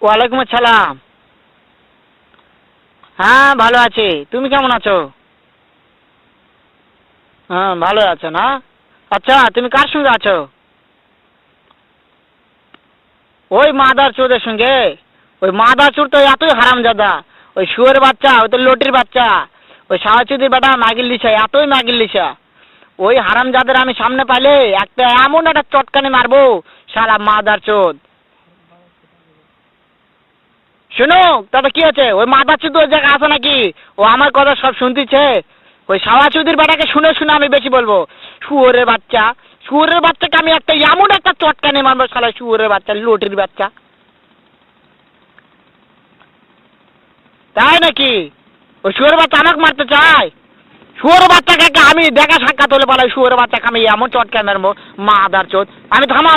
ওয়ালাইকুম আসসালাম। হ্যাঁ ভালো আছি, তুমি কেমন আছো? হ্যাঁ ভালো আছো না? আচ্ছা তুমি কার সঙ্গে আছো? ওই মাদার চোদের সঙ্গে। ওই মাদার চোর তো এতই হারামজাদা। ওই শুয়োরের বাচ্চা, ওই তো লটির বাচ্চা। ওই সাওয়াচুদির বেটা মাগির লিসা, এতই মাগির লিসা। ওই হারামজাদের আমি সামনে পাইলে একটা এমন একটা চটকানি মারবো, শালা মাদার চোদ। শোনো, তাতে কি আছে? ওই মাদার চোদ ওই জায়গায় আছে নাকি? ও আমার কথা সব শুনতিছে। ওই সাওয়াচুদির বেটাকে শুনে শুনে আমি বেশি বলবো। শুয়োরের বাচ্চা, শুয়োরের বাচ্চাকে আমি একটা এমন একটা চটকানি মারবো, শালা শুয়োরের বাচ্চা, লটির বাচ্চা। তাই নাকি? ওই শুয়োরের বাচ্চা আমাকে মারতে চায়? শুয়োরের বাচ্চাকে আমি দেখা সাক্ষাৎ হলে পালাই, শুয়োরের বাচ্চাকে আমি এমন চটকানি মারবো, মাদার চোদ। আমি থামো, আমি